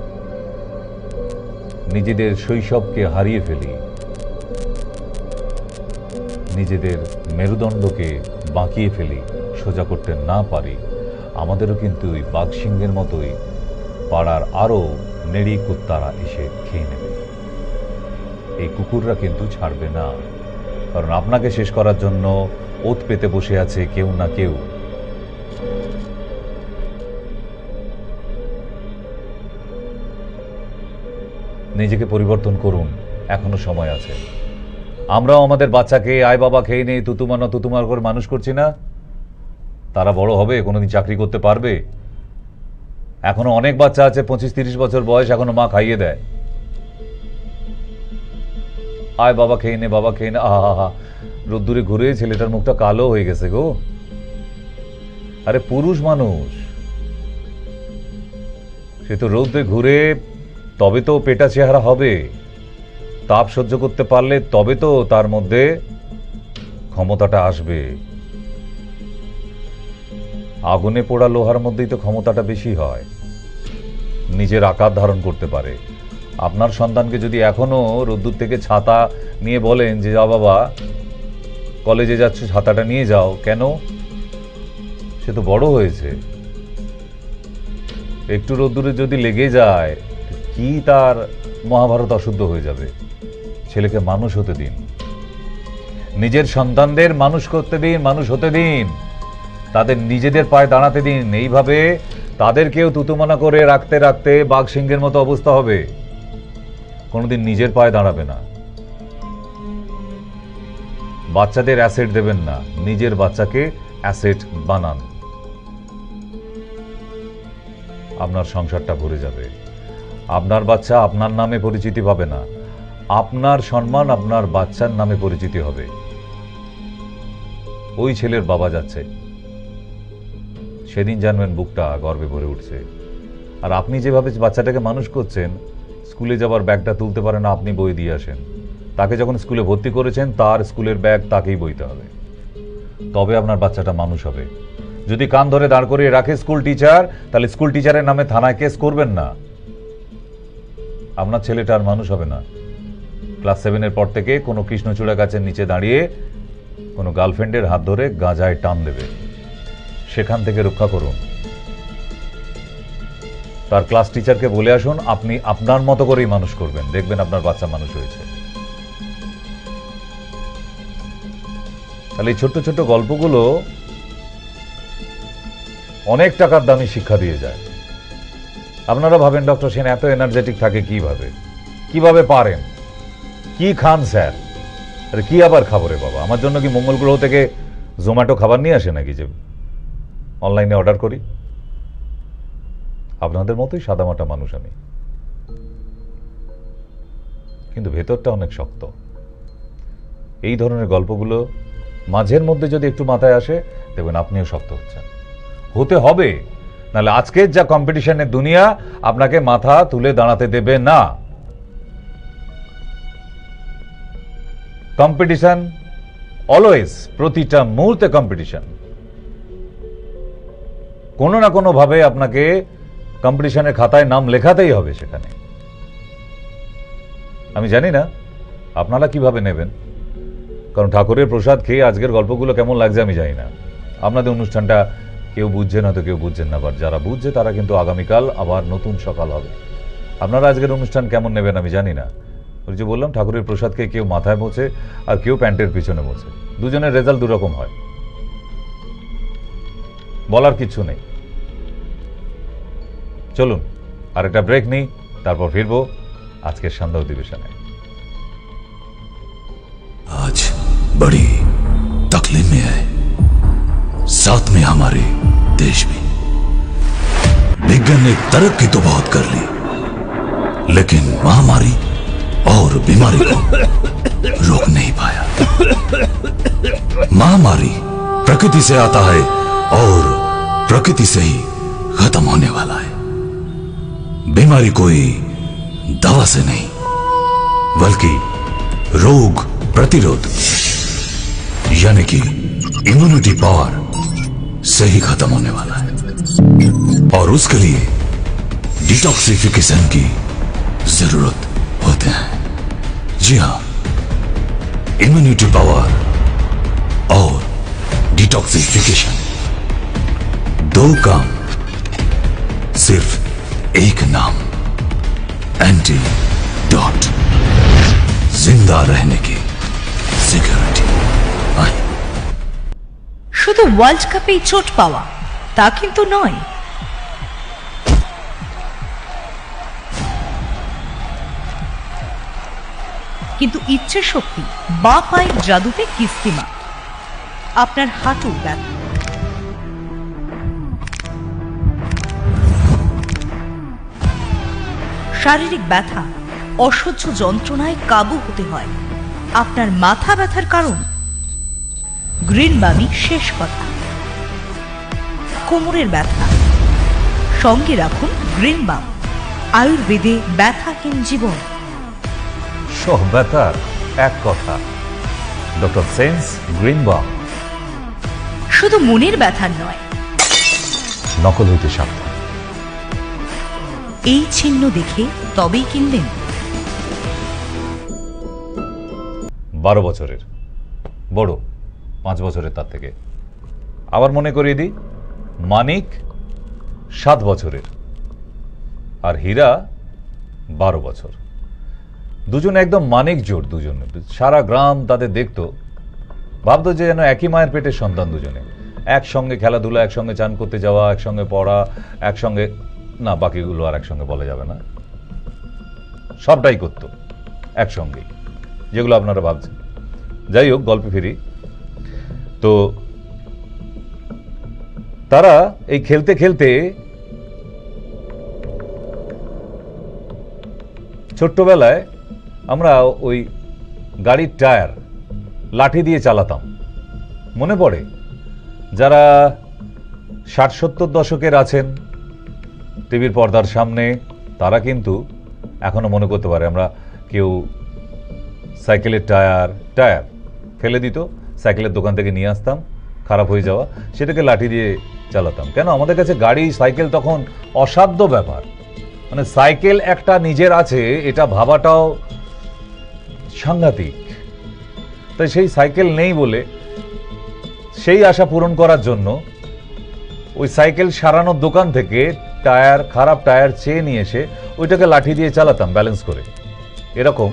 Speaker 1: নিজেদের শৈশবকে হারিয়ে ফেলি, নিজেদের মেরুদণ্ডকে বাঁকিয়ে ফেলি, সোজা করতে না পারি, আমাদেরও কিন্তু ওই বাঘ সিংহের মতোই পাড়ার আরো নেড়ি কুত্তারা এসে খেয়ে নেবে। এই কুকুররা কিন্তু ছাড়বে না, কারণ আপনাকে শেষ করার জন্য ওত পেতে বসে আছে কেউ না কেউ। নিজেকে পরিবর্তন করুন, এখনো সময় আছে। আমরাও আমাদের বাচ্চাকে আয় বাবা খেয়ে নেই তুতুমানা তুতুমার করে মানুষ করছি না? তারা বড় হবে, কোনোদিন চাকরি করতে পারবে? এখনো অনেক বাচ্চা আছে 25-30 বছর বয়স, এখনো মা খাইয়ে দেয়। আয় বাবা খেয়ে নে, বাবা খেয়ে নে, আহা, রোদ্দুরে ঘুরে ছেলেটার মুখটা কালো হয়ে গেছে গো। আরে পুরুষ মানুষ, সে তো রোদ্রে ঘুরে তবে তো পেটা চেহারা হবে, তাপ সহ্য করতে পারলে তবে তো তার মধ্যে ক্ষমতাটা আসবে। আগুনে পোড়া লোহার মধ্যেই তো ক্ষমতাটা বেশি হয়, নিজের আকার ধারণ করতে পারে। আপনার সন্তানকে যদি এখনো রোদ্দুর থেকে ছাতা নিয়ে বলেন যে যা বাবা কলেজে যাচ্ছ, ছাতাটা নিয়ে যাও, কেন? সে তো বড় হয়েছে, একটু রোদ্দুরে যদি লেগে যায় কি তার মহাভারত অশুদ্ধ হয়ে যাবে? ছেলেকে মানুষ হতে দিন, নিজের সন্তানদের মানুষ করতে দিন, মানুষ হতে দিন, তাদের নিজেদের পায়ে দাঁড়াতে দিন। এইভাবে তাদেরকেও তুতুমানা করে রাখতে রাখতে বাঘ সিংহের মতো অবস্থা হবে, কোনোদিন নিজের পায়ে দাঁড়াবে না। বাচ্চাদের অ্যাসেট দেবেন না, নিজের বাচ্চাকে অ্যাসেট বানান, আপনার সংসারটা ভরে যাবে। আপনার বাচ্চা আপনার নামে পরিচিতি পাবে না, আপনার সম্মান আপনার বাচ্চার নামে পরিচিতি হবে। ওই ছেলের বাবা যাচ্ছে, সেদিন জানবেন বুকটা গর্বে ভরে উঠছে। আর আপনি যেভাবে বাচ্চাটাকে মানুষ করছেন, স্কুলে যাবার ব্যাগটা তুলতে পারে না, আপনি বই দিয়ে আসেন। তাকে যখন স্কুলে ভর্তি করেছেন তার স্কুলের ব্যাগ তাকেই বইতে হবে, তবে আপনার বাচ্চাটা মানুষ হবে। যদি কান ধরে দাঁড় করিয়ে রাখে স্কুল টিচার, তাহলে স্কুল টিচারের নামে থানায় কেস করবেন না, আপনার ছেলেটা আর মানুষ হবে না। ক্লাস 7-এর পর থেকে কোনো কৃষ্ণচূড়া গাছের নিচে দাঁড়িয়ে কোনো গার্লফ্রেন্ডের হাত ধরে গাঁজায় টান দেবে, সেখান থেকে রক্ষা করুন। তার ক্লাস টিচারকে বলে আসুন আপনি আপনার মতো করেই মানুষ করবেন, দেখবেন আপনার বাচ্চা মানুষ হয়েছে। তাহলে এই ছোট্ট ছোট্ট গল্পগুলো অনেক টাকার দামি শিক্ষা দিয়ে যায়। আপনারা ভাবেন ডক্টর সেন এত এনার্জেটিক থাকে কিভাবে? কিভাবে পারেন? কি খান স্যার? আরে কি আবার খাবো রে বাবা? আমার জন্য কি মঙ্গল গ্রহ থেকে জোম্যাটো খাবার নিয়ে আসে নাকি যে অনলাইনে অর্ডার করি? আপনাদের মতোই সাদামাটা মানুষ আমি, কিন্তু ভেতরটা অনেক শক্ত। এই ধরনের গল্পগুলো মাঝের মধ্যে যদি একটু মাথায় আসে, দেখবেন আপনিও শক্ত হচ্ছেন। হতে হবে, নাহলে আজকের যা কম্পিটিশনের দুনিয়া আপনাকে মাথা তুলে দাঁড়াতে দেবে না। কম্পিটিশন অলওয়েজ, প্রতিটা মুহূর্তে কম্পিটিশন। কোনো না কোনো ভাবে আপনাকে কম্পিটিশনের খাতায় নাম লেখাতেই হবে সেখানে। আমি জানি না আপনারা কিভাবে নেবেন, কারণ ঠাকুরের প্রসাদ খেয়ে আজকের গল্পগুলো কেমন লাগছে আমি জানি না। আপনাদের অনুষ্ঠানটা কেউ বুঝছে না তো কেউ বুঝছেন না, বাট যারা বুঝছে তারা কিন্তু আগামীকাল আবার নতুন সকাল হবে। আপনারা আজকের অনুষ্ঠান কেমন নেবেন আমি জানি না। ওই যে বললাম, ঠাকুরের প্রসাদকে কেউ মাথায় মোছে আর কেউ প্যান্টের পিছনে মোছে, দুজনের রেজাল্ট দুরকম হয়, বলার কিছু নেই। চলুন আর একটা ব্রেক নিই, তারপর ফিরবো আজকের সন্ধ্যা অধিবেশনে।
Speaker 3: आज बड़ी तकलीफ में है, साथ में हमारे देश भी। विज्ञान ने तरक्की तो बहुत कर ली, लेकिन महामारी और बीमारी को रोक नहीं पाया। महामारी प्रकृति से आता है और प्रकृति से ही खत्म होने वाला है। बीमारी कोई दवा से नहीं, बल्कि रोग प्रतिरोध यानी कि इम्यूनिटी पावर से ही खत्म होने वाला है, और उसके लिए डिटॉक्सिफिकेशन की जरूरत होते हैं। जी हाँ, इम्यूनिटी पावर और डिटॉक्सिफिकेशन दो काम, सिर्फ एक नाम, एंटीडोट, जिंदा रहने की সিকিউরিটি।
Speaker 4: শুধু ওয়ার্ল্ড কাপেই চোট পাওয়া তা কিন্তু নয়, কিন্তু ইচ্ছে শক্তি বা পায়ের জাদুতে কিস্তিমা। আপনার হাঁটু ব্যথা, শারীরিক ব্যথা, অসহ্য যন্ত্রণায় কাবু হতে হয়। আপনার মাথা ব্যথার কারণ গ্রিন বামি শেষ কথা। কোমরের ব্যথা, সঙ্গে রাখুন গ্রিন বাম, আয়ুর্বেদে ব্যথাহীন জীবন।
Speaker 1: সব ব্যথার এক কথা, ডক্টর সেন্স গ্রিন বাম।
Speaker 4: শুধু মনের ব্যথার নয়,
Speaker 1: নকল হইতে সাবধান।
Speaker 4: এই চিহ্ন দেখে তবেই কিনবেন।
Speaker 1: 12 বছরের বড়, 5 বছরের তার থেকে। আবার মনে করিয়ে দিই, মানিক 7 বছরের আর হীরা 12 বছর। দুজন একদম মানিক জোট। দুজন, সারা গ্রাম তাদের দেখতো, ভাবতো যে যেন একই মায়ের পেটের সন্তান। দুজনে একসঙ্গে খেলাধুলা, একসঙ্গে চান করতে যাওয়া, একসঙ্গে পড়া, একসঙ্গে, না বাকিগুলো আর একসঙ্গে বলা যাবে না, সবটাই করতো একসঙ্গে, যেগুলো আপনারা ভাবছেন। যাই হোক, গল্পে ফিরি। তো তারা এই খেলতে খেলতে ছোট্টবেলায় আমরা ওই গাড়ির টায়ার লাঠি দিয়ে চালাতাম, মনে পড়ে? যারা 60-70 দশকের আছেন টিভির পর্দার সামনে, তারা কিন্তু এখনো মনে করতে পারে আমরা কেউ সাইকেলের টায়ার ফেলে দিত, সাইকেলের দোকান থেকে নিয়ে আসতাম খারাপ হয়ে যাওয়া, সেটাকে লাঠি দিয়ে চালাতাম। কেন? আমাদের কাছে গাড়ি সাইকেল তখন অসাধ্য ব্যাপার। মানে সাইকেল একটা নিজের আছে এটা ভাবাটাও সাংঘাতিক। তাই সেই সাইকেল নেই বলে সেই আশা পূরণ করার জন্য ওই সাইকেল সারানোর দোকান থেকে খারাপ টায়ার চেয়ে নিয়ে এসে ওইটাকে লাঠি দিয়ে চালাতাম ব্যালেন্স করে। এরকম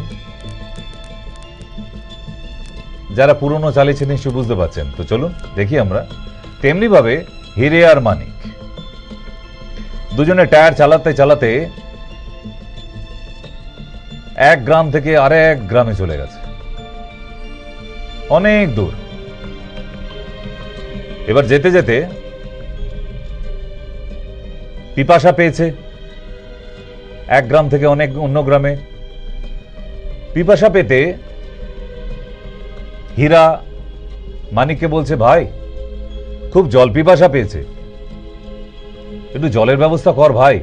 Speaker 1: যারা পুরনো চালিয়েছেন নিশ্চয়ই বুঝতে পারছেন। তো চলুন দেখি আমরা। তেমনি ভাবে হিরে আর মানিক দুজনে টায়ার চালাতে চালাতে এক গ্রাম থেকে আরেক গ্রামে চলে গেছে, অনেক দূর। এবার যেতে যেতে পিপাসা পেয়েছে, এক গ্রাম থেকে অন্য গ্রামে। পিপাসা পেতে হীরা মানিককে বলছে, ভাই খুব জল পিপাসা পেয়েছে, একটু জলের ব্যবস্থা কর ভাই,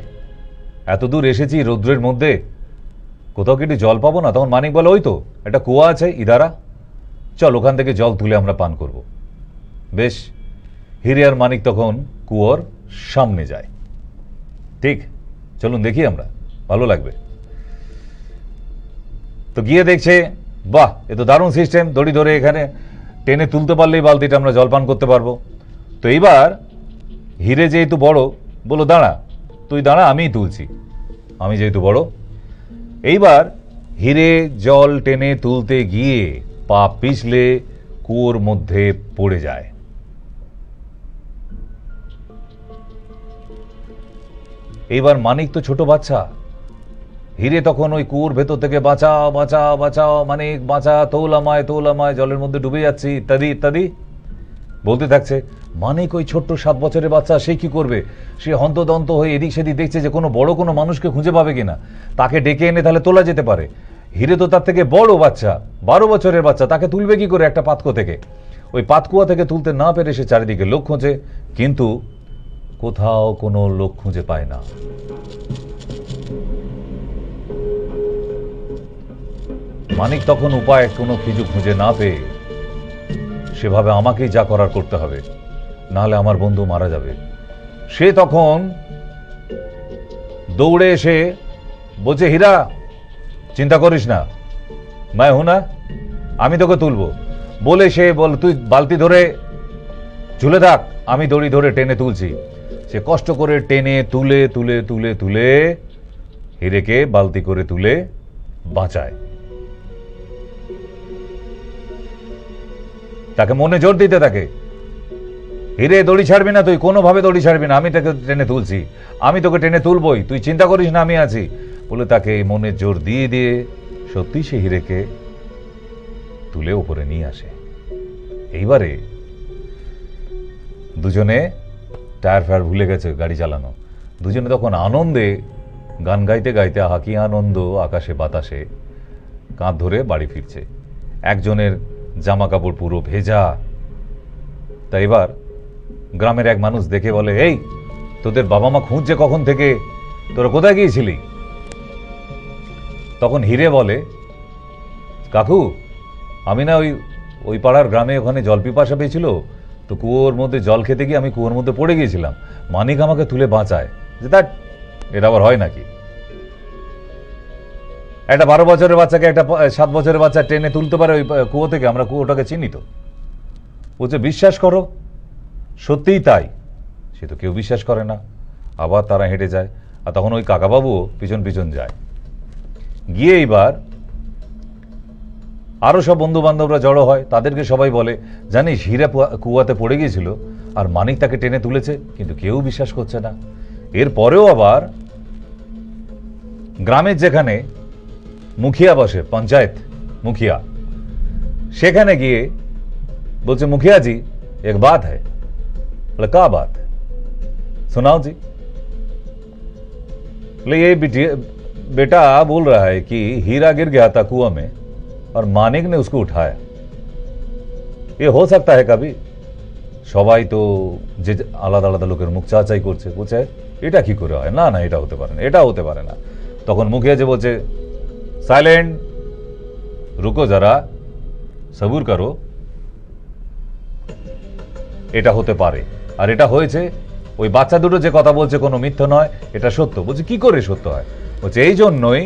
Speaker 1: এত দূর এসেছি রৌদ্রের মধ্যে, কোথাও কি একটু জল পাবো না? তখন মানিক বলে, ওই তো একটা কুয়া আছে ইদারা, চল ওখান থেকে জল তুলে আমরা পান করব। বেশ, হিরে আর মানিক তখন কুয়োর সামনে যায়। ঠিক, চলুন দেখি আমরা, ভালো লাগবে। তো গিয়ে দেখছে, বাহ এ তো দারুণ সিস্টেম, দড়ি ধরে এখানে টেনে তুলতে পারলেই বালতিটা আমরা জলপান করতে পারবো। তো এইবার হিরে যেহেতু বড়, বলো দাঁড়া, তুই দাঁড়া, আমিই তুলছি, আমি যেহেতু বড়। এইবার হিরে জল টেনে তুলতে গিয়ে পা পিছলে কুয়োর মধ্যে পড়ে যায়। এইবার মানিক তো ছোট বাচ্চা, হিরে তখন ওই কুয়োর ভেতর থেকে বাঁচাও বাঁচাও বাঁচাও, মানিক বাঁচা, তোল আমায় তোল আমায়, জলের মধ্যে ডুবে যাচ্ছি, ইত্যাদি ইত্যাদি বলতে থাকছে। মানিক ওই ছোট্ট 7 বছরের বাচ্চা, সে কি করবে? সে হন্তদন্ত হয়ে এদিক সেদিক দেখছে যে কোনো বড় কোনো মানুষকে খুঁজে পাবে কিনা, তাকে ডেকে এনে তাহলে তোলা যেতে পারে। হিরে তো তার থেকে বড় বাচ্চা, 12 বছরের বাচ্চা, তাকে তুলবে কি করে একটা পাতকো থেকে? ওই পাতকুয়া থেকে তুলতে না পেরে সে চারিদিকে লোক খোঁজে, কিন্তু কোথাও কোনো লোক খুঁজে পায় না। মানিক তখন উপায় কোনো কিছু খুঁজে না পেয়ে সেভাবে আমাকেই যা করার করতে হবে, নাহলে আমার বন্ধু মারা যাবে। সে তখন দৌড়ে এসে বলছে, হীরা চিন্তা করিস না, मैं हूं ना, আমি তোকে তুলবো। বলে সে বল, তুই বালতি ধরে ঝুলে থাক, আমি দড়ি ধরে টেনে তুলছি। সে কষ্ট করে টেনে তুলে তুলে তুলে তুলে হিরেকে বালতি করে তুলে বাঁচায়। তাকে মনে জোর দিতে থাকে, হিরে দড়ি ছাড়বি না, তুই কোনোভাবে দড়ি ছাড়বি না, আমি তাকে টেনে তুলছি, আমি তোকে টেনে তুলবই, তুই চিন্তা করিস না, আমি আছি বলে তাকে মনে জোর দিয়ে দিয়ে সত্যি সে হিরেকে তুলে উপরে নিয়ে আসে। এইবারে দুজনে টায়ার ফায়ার ভুলে গেছে গাড়ি চালানো, দুজনে তখন আনন্দে গান গাইতে গাইতে হাকি আনন্দ আকাশে বাতাসে কাঁধ ধরে বাড়ি ফিরছে। একজনের জামা কাপড় পুরো ভেজা। তাই এবার গ্রামের এক মানুষ দেখে বলে, এই তোদের বাবা মা খুঁজছে কখন থেকে, তোরা কোথায় গিয়েছিলি? তখন হিরে বলে, কাকু আমি না ওই পাড়ার গ্রামে ওখানে জল পিপাসা পেয়েছিল, তো কুয়োর মধ্যে জল খেতে গিয়ে আমি কুয়োর মধ্যে পড়ে গিয়েছিলাম, মানিক আমাকে তুলে বাঁচায়। যে তার এটা আবার হয় নাকি? একটা 12 বছরের বাচ্চাকে একটা 7 বছরের বাচ্চা টেনে তুলতে পারে ওই কুয়ো থেকে? আমরা কুয়োটাকে চিনি তো। বলছে বিশ্বাস করো, সত্যিই তাই। সে তো কেউ বিশ্বাস করে না। আবার তারা হেঁটে যায়, আর তখন ওই কাকাবাবুও পিছন পিছন যায়। গিয়ে এইবার আরো সব বন্ধু বান্ধবরা জড়ো হয়, তাদেরকে সবাই বলে, জানিস হীরা কুয়াতে পড়ে গিয়েছিল আর মানিক তাকে টেনে তুলেছে, কিন্তু কেউ বিশ্বাস করছে না। এরপরেও আবার গ্রামের যেখানে মুখিয়া বসে, পঞ্চায়েত মুখিয়া, সেখানে গিয়ে বলছে, मुखिया जी एक बात है। बोले क्या बात है, सुनाओ जी। बोले ये बेटा बोल रहा है कि हीरा गिर गया था कुआं में और मानिक ने उसको उठाया, ये हो सकता है कभी? সবাই তো যে আলাদা আলাদা লোকের মুখ চাচাই করছে, বলছে এটা কি করে হয়, না না এটা হতে পারে না, এটা হতে পারে না। তখন মুখিয়া যে বলছে, সাইলেন্ট, রুকো যারা, সবুর করো, এটা হতে পারে, আর এটা হয়েছে। ওই বাচ্চা দুটো যে কথা বলছে কোনো মিথ্যা নয়, এটা সত্য। বলছে কি করে সত্য হয়? বলছে এই জন্যই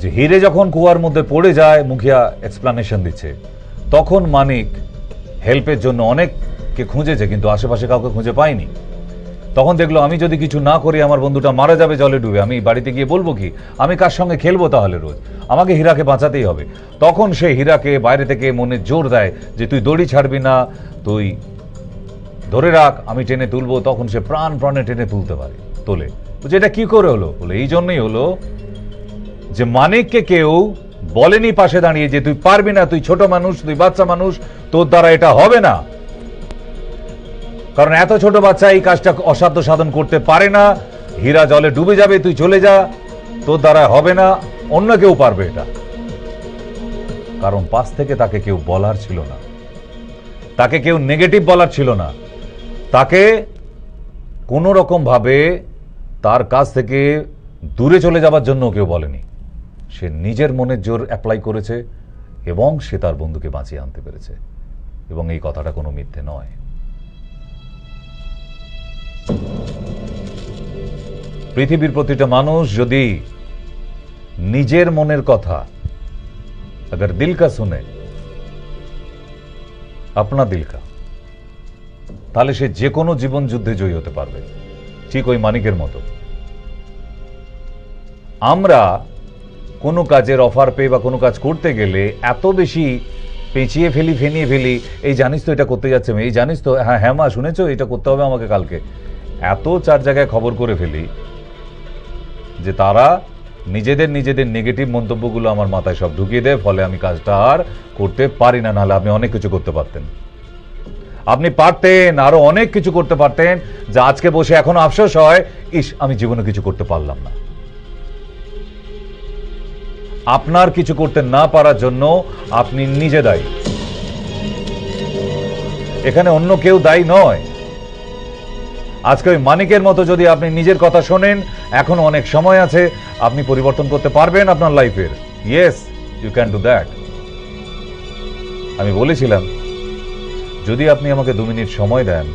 Speaker 1: যে হিরে যখন কুয়ার মধ্যে পড়ে যায়, মুখিয়া এক্সপ্লানেশন দিচ্ছে, তখন মানিক হেল্পের জন্য অনেককে খুঁজেছে, কিন্তু আশেপাশে কাউকে খুঁজে পায়নি। তখন দেখলো আমি যদি কিছু না করি আমার বন্ধুটা মারা যাবে জলে ডুবে, আমি বাড়িতে গিয়ে বলবো কি, আমি কার সঙ্গে খেলবো তাহলে রোজ, আমাকে হীরাকে বাঁচাতেই হবে। তখন সে হীরাকে বাইরে থেকে মনে জোর দেয় যে তুই দড়ি ছাড়বি না, তুই ধরে রাখ, আমি টেনে তুলবো। তখন সে প্রাণে টেনে তুলতে পারে, তোলে। বলছে এটা কি করে হলো? বলে এই জন্যই হলো যে মানিককে কেউ বলেনি পাশে দাঁড়িয়ে যে তুই পারবি না, তুই ছোট মানুষ, তুই বাচ্চা মানুষ, তোর দ্বারা এটা হবে না। কারণ এত ছোট বাচ্চা এই কাজটা অসাধ্য সাধন করতে পারে না। হীরা জলে ডুবে যাবে, তুই চলে যা, তোর দ্বারা হবে না, অন্য কেউ পারবে এটা। কারণ পাশ থেকে তাকে কেউ বলার ছিল না, তাকে কেউ নেগেটিভ বলার ছিল না, তাকে কোনো রকম ভাবে তার কাছ থেকে দূরে চলে যাবার জন্য কেউ বলেনি। সে নিজের মনের জোর অ্যাপ্লাই করেছে এবং সে তার বন্ধুকে বাঁচিয়ে আনতে পেরেছে, এবং এই কথাটা কোনো মিথ্যে নয়। পৃথিবীর প্রতিটা মানুষ যদি নিজের মনের কথা अगर दिल का सुने, अपना दिल का, তাহলে সে যে কোনো জীবন যুদ্ধে জয়ী হতে পারবে, ঠিক ওই মানিকের মতো। আমরা কোনো কাজের অফার পেয়ে বা কোনো কাজ করতে গেলে এত বেশি পেঁচিয়ে ফেলি, ফেনিয়ে ফেলি, এই জানিস তো এটা করতে যাচ্ছে, এই জানিস তো, হ্যাঁ হ্যাঁ মা শুনেছো এটা করতে হবে আমাকে কালকে, এত 4 জায়গায় খবর করে ফেলি যে তারা নিজেদের নেগেটিভ মন্তব্যগুলো আমার মাথায় সব ঢুকিয়ে দেয়, ফলে আমি কাজটা আর করতে পারি না। নাহলে আপনি অনেক কিছু করতে পারতেন, আপনি পারতেন আরো অনেক কিছু করতে পারতেন, যা আজকে বসে এখনো আফসোস হয়, ইস আমি জীবনে কিছু করতে পারলাম না। আপনার কিছু করতে না পারার জন্য আপনি নিজে দায়ী, এখানে অন্য কেউ দায়ী নয়। আজকে ওই মানিকের মতো যদি আপনি নিজের কথা শোনেন, এখনো অনেক সময় আছে, আপনি পরিবর্তন করতে পারবেন আপনার লাইফের। Yes, you can do that. আমি বলেছিলাম যদি আপনি আমাকে 2 মিনিট সময় দেন,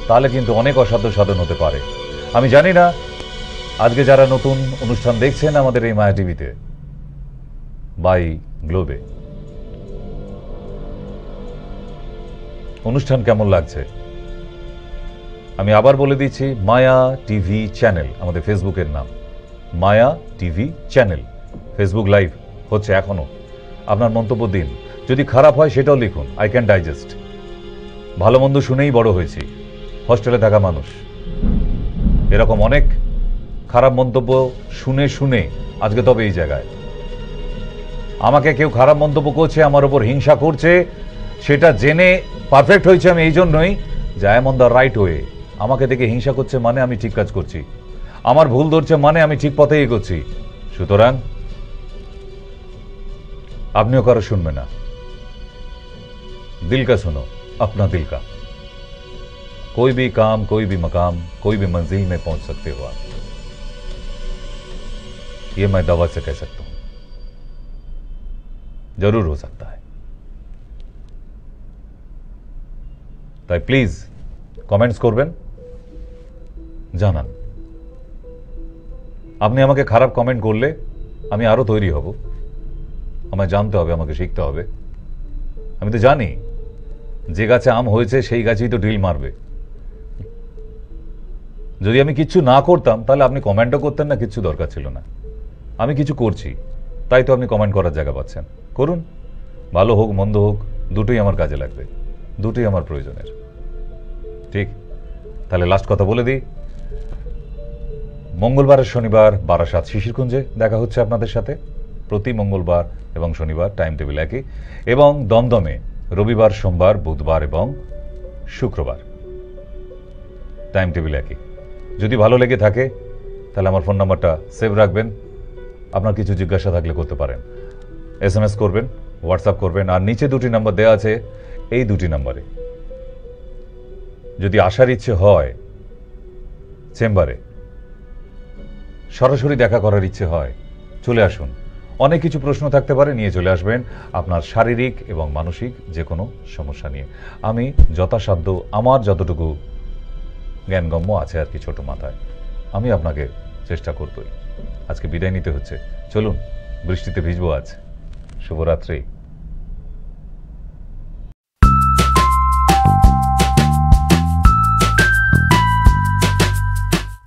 Speaker 1: তাহলে কিন্তু অনেক অসাধ্য সাধন হতে পারে। আমি জানি না আজকে যারা নতুন অনুষ্ঠান দেখছেন আমাদের এই মায়া টিভিতে বাই গ্লোবে, অনুষ্ঠান কেমন লাগছে। আমি আবার বলে দিচ্ছি, মায়া টিভি চ্যানেল আমাদের ফেসবুকের নাম, মায়া টিভি চ্যানেল। ফেসবুক লাইভ হচ্ছে এখনো, আপনার মন্তব্য দিন, যদি খারাপ হয় সেটাও লিখুন, আই ক্যান ডাইজেস্ট। ভালো মন্দ শুনেই বড় হয়েছি, হস্টেলে থাকা মানুষ, এরকম অনেক খারাপ মন্তব্য শুনে শুনে আজকে তবে এই জায়গায়। আমাকে কেউ খারাপ মন্তব্য করছে, আমার উপর হিংসা করছে, সেটা জেনে পারফেক্ট হয়েছে আমি এই জন্যই যে I am on the right way. আমাকে দেখে হিংসা করছে মানে আমি ঠিক কাজ করছি, আমার ভুল ধরছে মানে আমি ঠিক পথে এগোচ্ছি। সুতরাং আপনিও কারো শুনবে না, दिल का सुनो, अपना दिल का। कोई भी काम, कोई भी मकाम, कोई भी मंजिल में पहुंच सकते हो आप, ये मैं दावा से कह सकता हूं, जरूर हो सकता है। তাই প্লিজ কমেন্টস করবেন, জানান। আপনি আমাকে খারাপ কমেন্ট করলে আমি আরো তৈরি হব, আমায় জানতে হবে, আমাকে শিখতে হবে। আমি তো জানি যে গাছে আম হয়েছে সেই গাছেই তো ঢিল মারবে। যদি আমি কিচ্ছু না করতাম তাহলে আপনি কমেন্টও করতেন না, কিচ্ছু দরকার ছিল না। আমি কিছু করছি তাই তো আপনি কমেন্ট করার জায়গা পাচ্ছেন। করুন, ভালো হোক মন্দ হোক, দুটোই আমার কাজে লাগবে, দুটোই আমার প্রয়োজনের। ঠিক, তাহলে লাস্ট কথা বলে দিই, মঙ্গলবার আর শনিবার বারাসাত শিশিরকুঞ্জে দেখা হচ্ছে আপনাদের সাথে, প্রতি মঙ্গলবার এবং শনিবার, টাইম টেবিল একই, এবং দমদমে রবিবার, সোমবার, বুধবার এবং শুক্রবার, টাইম টেবিল একই। যদি ভালো লেগে থাকে তাহলে আমার ফোন নাম্বারটা সেভ রাখবেন, আপনার কিছু জিজ্ঞাসা থাকলে করতে পারেন, SMS করবেন, হোয়াটসঅ্যাপ করবেন, আর নিচে 2টি নাম্বার দেওয়া আছে, এই 2টি নাম্বারে যদি আসার ইচ্ছে হয়, চেম্বারে সরাসরি দেখা করার ইচ্ছে হয়, চলে আসুন। অনেক কিছু প্রশ্ন থাকতে পারে, নিয়ে চলে আসবেন আপনার শারীরিক এবং মানসিক যে কোনো সমস্যা নিয়ে। আমি যথাসাধ্য আমার যতটুকু জ্ঞানগম্য আছে আর কি ছোট মাথায়, আমি আপনাকে চেষ্টা করবই। আজকে বিদায় নিতে হচ্ছে, চলুন, বৃষ্টিতে ভিজবো আজ। শুভরাত্রি।